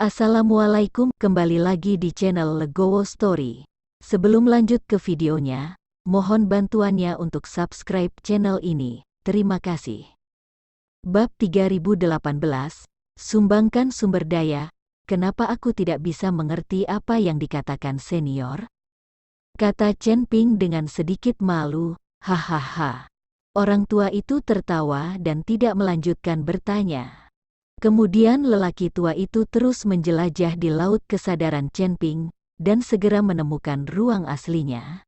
Assalamualaikum, kembali lagi di channel Legowo Story. Sebelum lanjut ke videonya, mohon bantuannya untuk subscribe channel ini. Terima kasih. Bab 3018, Sumbangkan sumber daya. Kenapa aku tidak bisa mengerti apa yang dikatakan senior? Kata Chen Ping dengan sedikit malu, hahaha. Orang tua itu tertawa dan tidak melanjutkan bertanya. Kemudian lelaki tua itu terus menjelajah di laut kesadaran Chen Ping, dan segera menemukan ruang aslinya.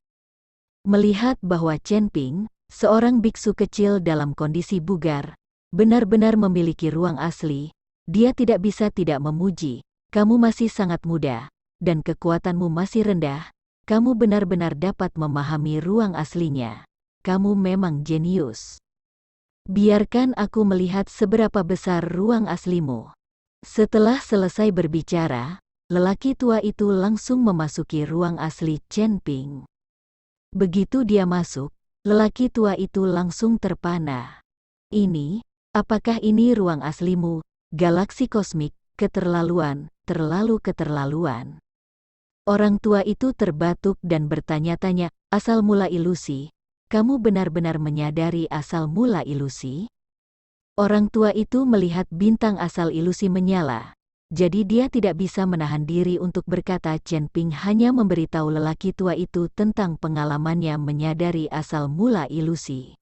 Melihat bahwa Chen Ping, seorang biksu kecil dalam kondisi bugar, benar-benar memiliki ruang asli, dia tidak bisa tidak memuji, kamu masih sangat muda, dan kekuatanmu masih rendah, kamu benar-benar dapat memahami ruang aslinya. Kamu memang jenius. Biarkan aku melihat seberapa besar ruang aslimu. Setelah selesai berbicara, lelaki tua itu langsung memasuki ruang asli Chen Ping. Begitu dia masuk, lelaki tua itu langsung terpana. Apakah ini ruang aslimu? Galaksi kosmik, keterlaluan, terlalu keterlaluan. Orang tua itu terbatuk dan bertanya-tanya, asal mula ilusi. Kamu benar-benar menyadari asal mula ilusi? Orang tua itu melihat bintang asal ilusi menyala. Jadi dia tidak bisa menahan diri untuk berkata. Chen Ping hanya memberitahu lelaki tua itu tentang pengalamannya menyadari asal mula ilusi.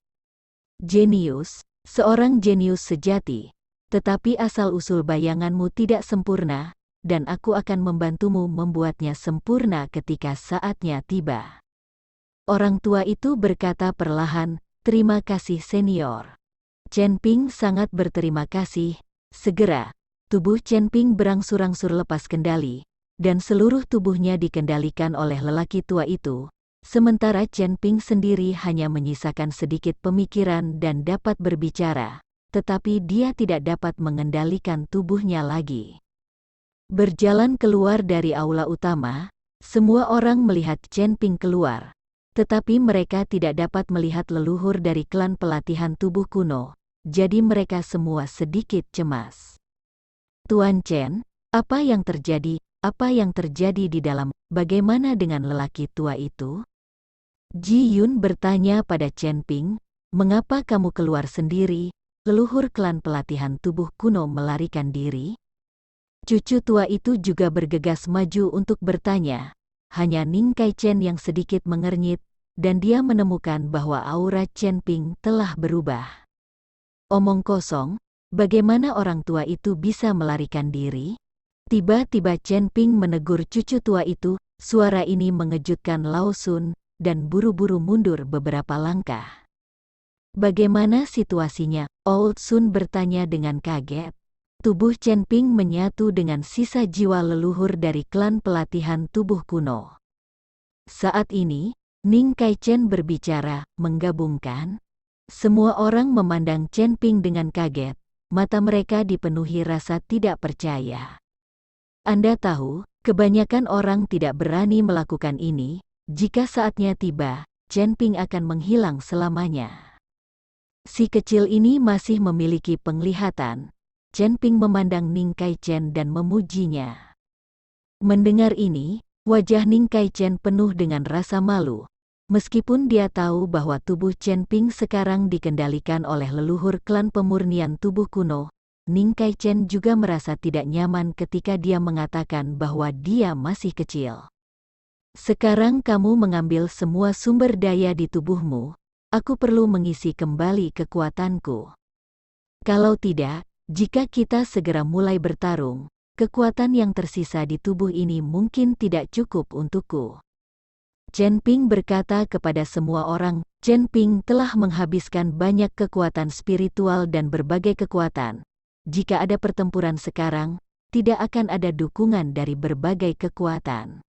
Jenius, seorang jenius sejati. Tetapi asal-usul bayanganmu tidak sempurna, dan aku akan membantumu membuatnya sempurna ketika saatnya tiba. Orang tua itu berkata perlahan, terima kasih senior. Chen Ping sangat berterima kasih. Segera, tubuh Chen Ping berangsur-angsur lepas kendali, dan seluruh tubuhnya dikendalikan oleh lelaki tua itu, sementara Chen Ping sendiri hanya menyisakan sedikit pemikiran dan dapat berbicara, tetapi dia tidak dapat mengendalikan tubuhnya lagi. Berjalan keluar dari aula utama, semua orang melihat Chen Ping keluar. Tetapi mereka tidak dapat melihat leluhur dari klan pelatihan tubuh kuno, jadi mereka semua sedikit cemas. Tuan Chen, apa yang terjadi? Apa yang terjadi di dalam? Bagaimana dengan lelaki tua itu? Ji Yun bertanya pada Chen Ping, mengapa kamu keluar sendiri? Leluhur klan pelatihan tubuh kuno melarikan diri? Cucu tua itu juga bergegas maju untuk bertanya. Hanya Ning Kai Chen yang sedikit mengernyit, dan dia menemukan bahwa aura Chen Ping telah berubah. Omong kosong, bagaimana orang tua itu bisa melarikan diri? Tiba-tiba Chen Ping menegur cucu tua itu, suara ini mengejutkan Lao Sun, dan buru-buru mundur beberapa langkah. Bagaimana situasinya? Old Sun bertanya dengan kaget. Tubuh Chen Ping menyatu dengan sisa jiwa leluhur dari klan pelatihan tubuh kuno. Saat ini, Ning Kai Chen berbicara, menggabungkan. Semua orang memandang Chen Ping dengan kaget, mata mereka dipenuhi rasa tidak percaya. Anda tahu, kebanyakan orang tidak berani melakukan ini, jika saatnya tiba, Chen Ping akan menghilang selamanya. Si kecil ini masih memiliki penglihatan. Chen Ping memandang Ning Kai Chen dan memujinya. Mendengar ini, wajah Ning Kai Chen penuh dengan rasa malu. Meskipun dia tahu bahwa tubuh Chen Ping sekarang dikendalikan oleh leluhur klan pemurnian tubuh kuno, Ning Kai Chen juga merasa tidak nyaman ketika dia mengatakan bahwa dia masih kecil. Sekarang kamu mengambil semua sumber daya di tubuhmu, aku perlu mengisi kembali kekuatanku. Kalau tidak, jika kita segera mulai bertarung, kekuatan yang tersisa di tubuh ini mungkin tidak cukup untukku. Chen Ping berkata kepada semua orang, Chen Ping telah menghabiskan banyak kekuatan spiritual dan berbagai kekuatan. Jika ada pertempuran sekarang, tidak akan ada dukungan dari berbagai kekuatan.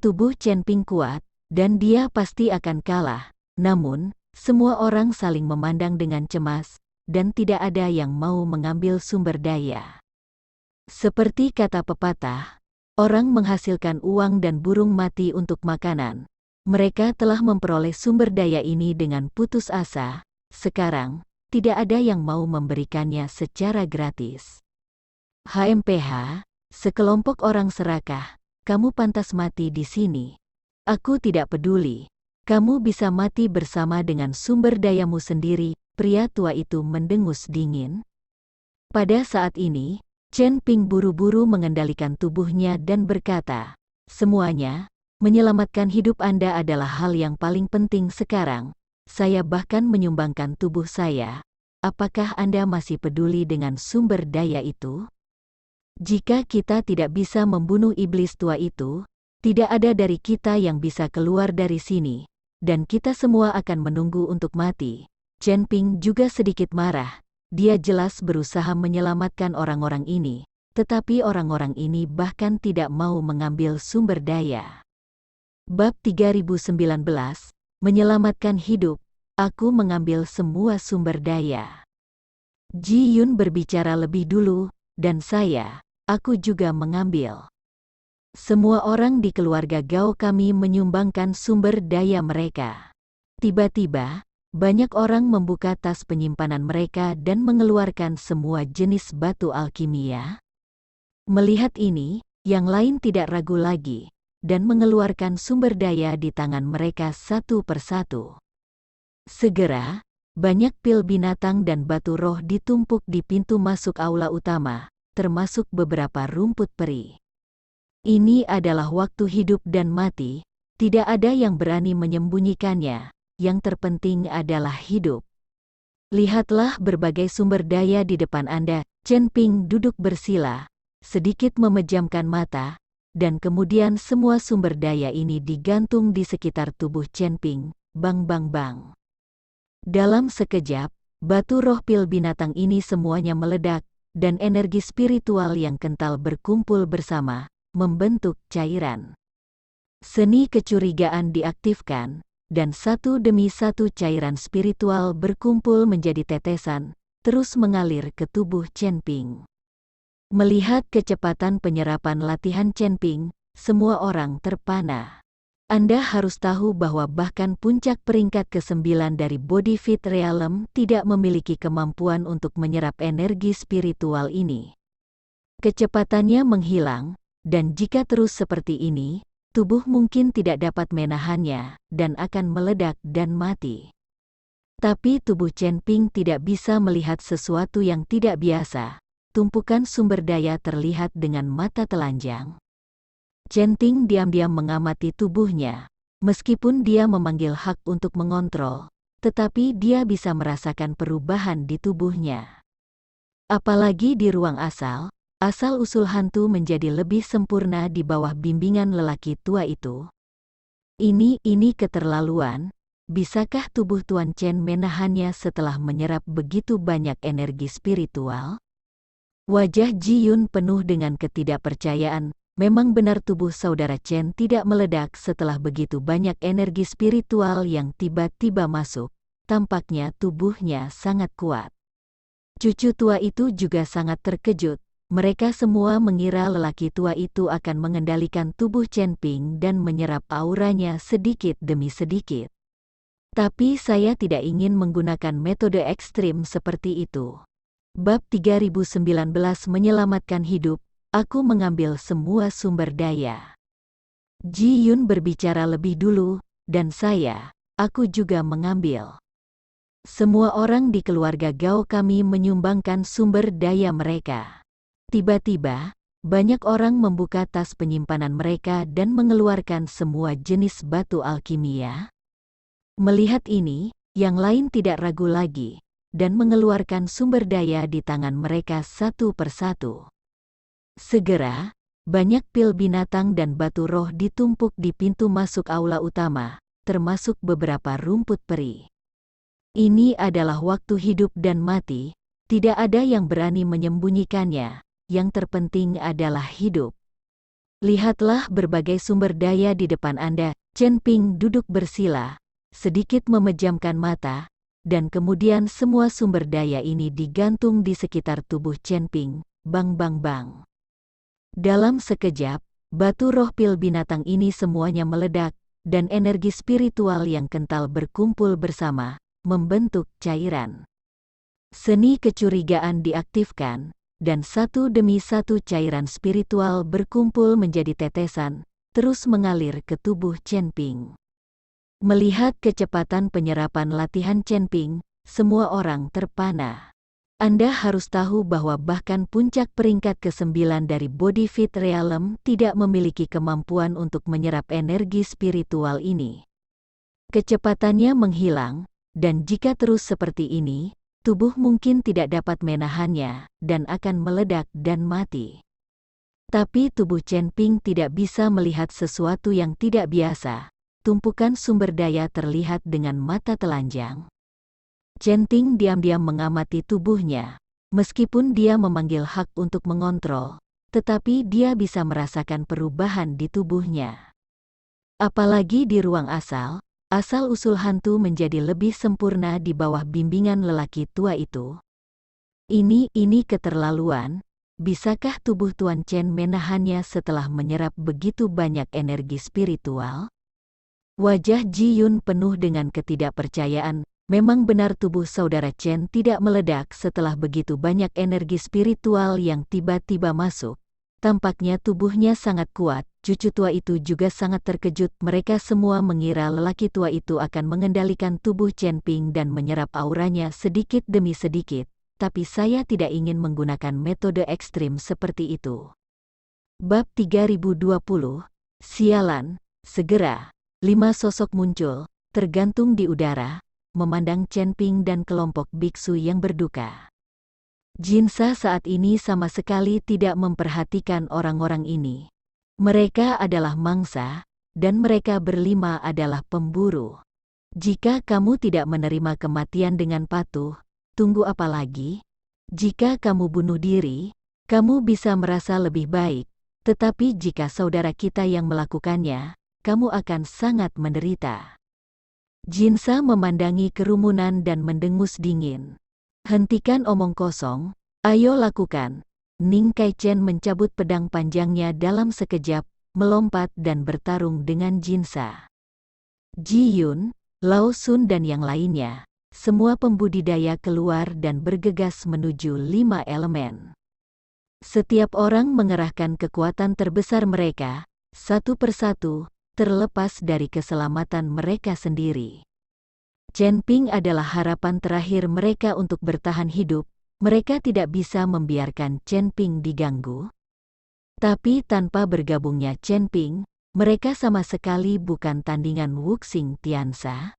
Tubuh Chen Ping kuat, dan dia pasti akan kalah. Namun, semua orang saling memandang dengan cemas, dan tidak ada yang mau mengambil sumber daya. Seperti kata pepatah, orang menghasilkan uang dan burung mati untuk makanan. Mereka telah memperoleh sumber daya ini dengan putus asa. Sekarang, tidak ada yang mau memberikannya secara gratis. HMPH, Sekelompok orang serakah, kamu pantas mati di sini. Aku tidak peduli. Kamu bisa mati bersama dengan sumber dayamu sendiri, pria tua itu mendengus dingin. Pada saat ini, Chen Ping buru-buru mengendalikan tubuhnya dan berkata, semuanya, menyelamatkan hidup Anda adalah hal yang paling penting sekarang. Saya bahkan menyumbangkan tubuh saya. Apakah Anda masih peduli dengan sumber daya itu? Jika kita tidak bisa membunuh iblis tua itu, tidak ada dari kita yang bisa keluar dari sini, dan kita semua akan menunggu untuk mati. Chen Ping juga sedikit marah. Dia jelas berusaha menyelamatkan orang-orang ini, tetapi orang-orang ini bahkan tidak mau mengambil sumber daya. Bab 3019, Menyelamatkan Hidup. Aku mengambil semua sumber daya. Ji Yun berbicara lebih dulu, dan aku juga mengambil. Semua orang di keluarga Gao kami menyumbangkan sumber daya mereka. Tiba-tiba, banyak orang membuka tas penyimpanan mereka dan mengeluarkan semua jenis batu alkimia. Melihat ini, yang lain tidak ragu lagi, dan mengeluarkan sumber daya di tangan mereka satu persatu. Segera, banyak pil binatang dan batu roh ditumpuk di pintu masuk aula utama, termasuk beberapa rumput peri. Ini adalah waktu hidup dan mati, tidak ada yang berani menyembunyikannya, yang terpenting adalah hidup. Lihatlah berbagai sumber daya di depan Anda. Chen Ping duduk bersila, sedikit memejamkan mata, dan kemudian semua sumber daya ini digantung di sekitar tubuh Chen Ping, bang bang bang. Dalam sekejap, batu roh pil binatang ini semuanya meledak, dan energi spiritual yang kental berkumpul bersama, membentuk cairan. Seni kecurigaan diaktifkan, dan satu demi satu cairan spiritual berkumpul menjadi tetesan, terus mengalir ke tubuh Chen Ping. Melihat kecepatan penyerapan latihan Chen Ping, semua orang terpana. Anda harus tahu bahwa bahkan puncak peringkat ke-9 dari Body Fit Realm tidak memiliki kemampuan untuk menyerap energi spiritual ini. Kecepatannya menghilang, dan jika terus seperti ini, tubuh mungkin tidak dapat menahannya, dan akan meledak dan mati. Tapi tubuh Chen Ping tidak bisa melihat sesuatu yang tidak biasa. Tumpukan sumber daya terlihat dengan mata telanjang. Chen Ping diam-diam mengamati tubuhnya. Meskipun dia memanggil hak untuk mengontrol, tetapi dia bisa merasakan perubahan di tubuhnya. Apalagi di ruang asal-usul hantu menjadi lebih sempurna di bawah bimbingan lelaki tua itu. Ini keterlaluan. Bisakah tubuh Tuan Chen menahannya setelah menyerap begitu banyak energi spiritual? Wajah Ji Yun penuh dengan ketidakpercayaan. Memang benar tubuh saudara Chen tidak meledak setelah begitu banyak energi spiritual yang tiba-tiba masuk. Tampaknya tubuhnya sangat kuat. Cucu tua itu juga sangat terkejut. Mereka semua mengira lelaki tua itu akan mengendalikan tubuh Chen Ping dan menyerap auranya sedikit demi sedikit. Tapi saya tidak ingin menggunakan metode ekstrim seperti itu. Bab 3019 Menyelamatkan Hidup. Aku mengambil semua sumber daya. Ji Yun berbicara lebih dulu, dan aku juga mengambil. Semua orang di keluarga Gao kami menyumbangkan sumber daya mereka. Tiba-tiba, banyak orang membuka tas penyimpanan mereka dan mengeluarkan semua jenis batu alkimia. Melihat ini, yang lain tidak ragu lagi, dan mengeluarkan sumber daya di tangan mereka satu persatu. Segera, banyak pil binatang dan batu roh ditumpuk di pintu masuk aula utama, termasuk beberapa rumput peri. Ini adalah waktu hidup dan mati, tidak ada yang berani menyembunyikannya, yang terpenting adalah hidup. Lihatlah berbagai sumber daya di depan Anda. Chen Ping duduk bersila, sedikit memejamkan mata, dan kemudian semua sumber daya ini digantung di sekitar tubuh Chen Ping, bang bang bang. Dalam sekejap, batu roh pil binatang ini semuanya meledak, dan energi spiritual yang kental berkumpul bersama, membentuk cairan. Seni kecurigaan diaktifkan, dan satu demi satu cairan spiritual berkumpul menjadi tetesan, terus mengalir ke tubuh Chen Ping. Melihat kecepatan penyerapan latihan Chen Ping, semua orang terpana. Anda harus tahu bahwa bahkan puncak peringkat ke-9 dari Body Fit Realm tidak memiliki kemampuan untuk menyerap energi spiritual ini. Kecepatannya menghilang, dan jika terus seperti ini, tubuh mungkin tidak dapat menahannya, dan akan meledak dan mati. Tapi tubuh Chen Ping tidak bisa melihat sesuatu yang tidak biasa. Tumpukan sumber daya terlihat dengan mata telanjang. Chen Ping diam-diam mengamati tubuhnya. Meskipun dia memanggil hak untuk mengontrol, tetapi dia bisa merasakan perubahan di tubuhnya. Apalagi di ruang asal-usul hantu menjadi lebih sempurna di bawah bimbingan lelaki tua itu. Ini keterlaluan. Bisakah tubuh Tuan Chen menahannya setelah menyerap begitu banyak energi spiritual? Wajah Ji Yun penuh dengan ketidakpercayaan. Memang benar tubuh saudara Chen tidak meledak setelah begitu banyak energi spiritual yang tiba-tiba masuk. Tampaknya tubuhnya sangat kuat. Cucu tua itu juga sangat terkejut. Mereka semua mengira lelaki tua itu akan mengendalikan tubuh Chen Ping dan menyerap auranya sedikit demi sedikit. Tapi saya tidak ingin menggunakan metode ekstrim seperti itu. Bab 3020. Sialan. Segera, 5 sosok muncul, tergantung di udara, memandang Chen Ping dan kelompok biksu yang berduka. Jinsa saat ini sama sekali tidak memperhatikan orang-orang ini. Mereka adalah mangsa, dan mereka berlima adalah pemburu. Jika kamu tidak menerima kematian dengan patuh, tunggu apa lagi? Jika kamu bunuh diri, kamu bisa merasa lebih baik, tetapi jika saudara kita yang melakukannya, kamu akan sangat menderita. Jinsa memandangi kerumunan dan mendengus dingin. Hentikan omong kosong, ayo lakukan. Ning Kai Chen mencabut pedang panjangnya dalam sekejap, melompat dan bertarung dengan Jinsa. Ji Yun, Lao Sun dan yang lainnya, semua pembudidaya keluar dan bergegas menuju 5 elemen. Setiap orang mengerahkan kekuatan terbesar mereka, satu persatu, terlepas dari keselamatan mereka sendiri. Chen Ping adalah harapan terakhir mereka untuk bertahan hidup. Mereka tidak bisa membiarkan Chen Ping diganggu. Tapi tanpa bergabungnya Chen Ping, mereka sama sekali bukan tandingan Wuxing Tiansa.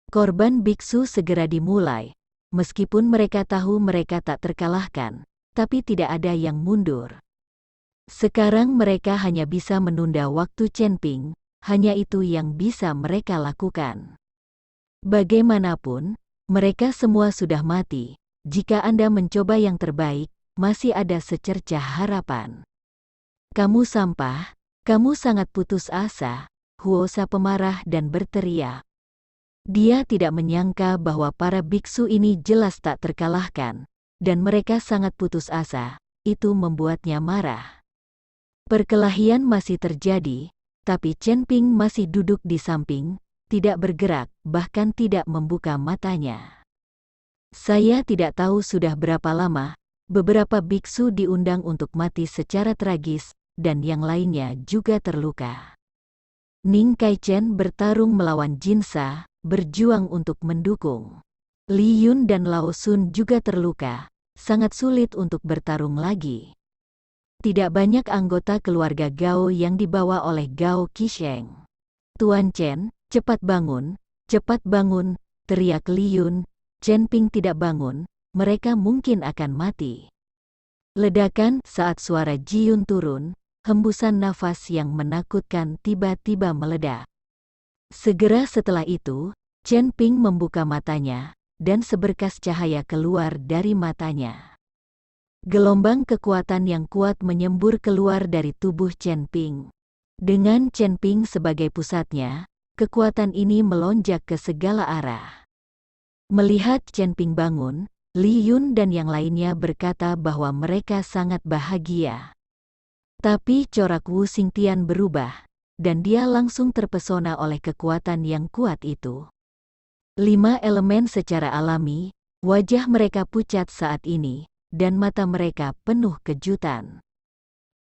Korban biksu segera dimulai. Meskipun mereka tahu mereka tak terkalahkan, tapi tidak ada yang mundur. Sekarang mereka hanya bisa menunda waktu Chen Ping, hanya itu yang bisa mereka lakukan. Bagaimanapun, mereka semua sudah mati. Jika Anda mencoba yang terbaik, masih ada secercah harapan. Kamu sampah, kamu sangat putus asa, Huosa pemarah dan berteriak. Dia tidak menyangka bahwa para biksu ini jelas tak terkalahkan, dan mereka sangat putus asa, itu membuatnya marah. Perkelahian masih terjadi, tapi Chen Ping masih duduk di samping, tidak bergerak, bahkan tidak membuka matanya. Saya tidak tahu sudah berapa lama, beberapa biksu diundang untuk mati secara tragis, dan yang lainnya juga terluka. Ning Kai Chen bertarung melawan Jinsa, berjuang untuk mendukung. Li Yun dan Lao Sun juga terluka, sangat sulit untuk bertarung lagi. Tidak banyak anggota keluarga Gao yang dibawa oleh Gao Qisheng. Tuan Chen, cepat bangun, teriak Li Yun. Chen Ping tidak bangun, mereka mungkin akan mati. Ledakan saat suara Ji Yun turun, hembusan nafas yang menakutkan tiba-tiba meledak. Segera setelah itu, Chen Ping membuka matanya, dan seberkas cahaya keluar dari matanya. Gelombang kekuatan yang kuat menyembur keluar dari tubuh Chen Ping. Dengan Chen Ping sebagai pusatnya, kekuatan ini melonjak ke segala arah. Melihat Chen Ping bangun, Li Yun dan yang lainnya berkata bahwa mereka sangat bahagia. Tapi corak Wu Xingtian berubah, dan dia langsung terpesona oleh kekuatan yang kuat itu. 5 elemen secara alami, wajah mereka pucat saat ini, dan mata mereka penuh kejutan.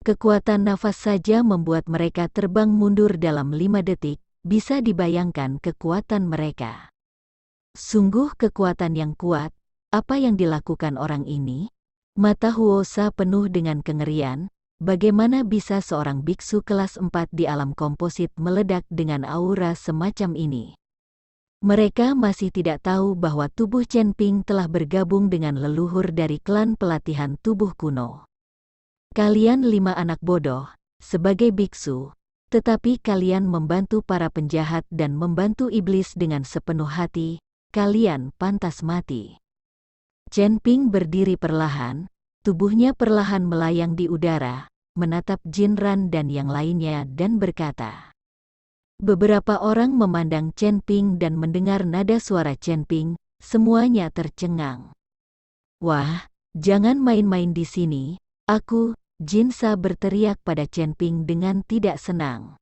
Kekuatan nafas saja membuat mereka terbang mundur dalam 5 detik, bisa dibayangkan kekuatan mereka. Sungguh kekuatan yang kuat, apa yang dilakukan orang ini? Mata Huosa penuh dengan kengerian, bagaimana bisa seorang biksu kelas 4 di alam komposit meledak dengan aura semacam ini? Mereka masih tidak tahu bahwa tubuh Chen Ping telah bergabung dengan leluhur dari klan pelatihan tubuh kuno. Kalian 5 anak bodoh, sebagai biksu, tetapi kalian membantu para penjahat dan membantu iblis dengan sepenuh hati, kalian pantas mati. Chen Ping berdiri perlahan, tubuhnya perlahan melayang di udara, menatap Jinran dan yang lainnya dan berkata. Beberapa orang memandang Chen Ping dan mendengar nada suara Chen Ping, semuanya tercengang. Wah, jangan main-main di sini, aku, Jinsa berteriak pada Chen Ping dengan tidak senang.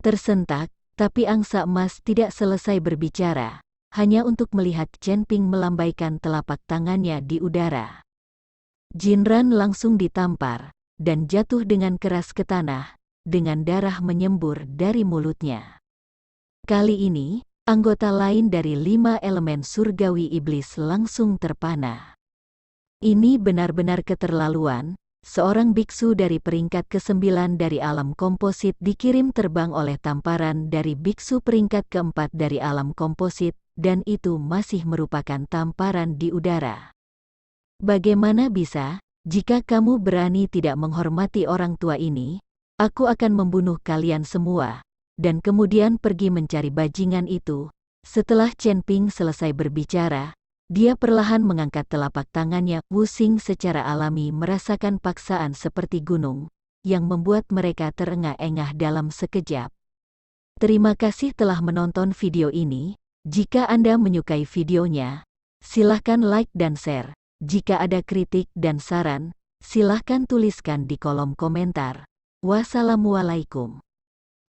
Tersentak, tapi angsa emas tidak selesai berbicara, hanya untuk melihat Chen Ping melambaikan telapak tangannya di udara. Jinran langsung ditampar, dan jatuh dengan keras ke tanah, dengan darah menyembur dari mulutnya. Kali ini, anggota lain dari 5 elemen surgawi iblis langsung terpana. Ini benar-benar keterlaluan. Seorang biksu dari peringkat ke-9 dari alam komposit dikirim terbang oleh tamparan dari biksu peringkat ke-4 dari alam komposit, dan itu masih merupakan tamparan di udara. Bagaimana bisa, jika kamu berani tidak menghormati orang tua ini, aku akan membunuh kalian semua, dan kemudian pergi mencari bajingan itu. Setelah Chen Ping selesai berbicara, dia perlahan mengangkat telapak tangannya. Wu Xing secara alami merasakan paksaan seperti gunung, yang membuat mereka terengah-engah dalam sekejap. Terima kasih telah menonton video ini. Jika Anda menyukai videonya, silahkan like dan share. Jika ada kritik dan saran, silahkan tuliskan di kolom komentar. Wassalamualaikum.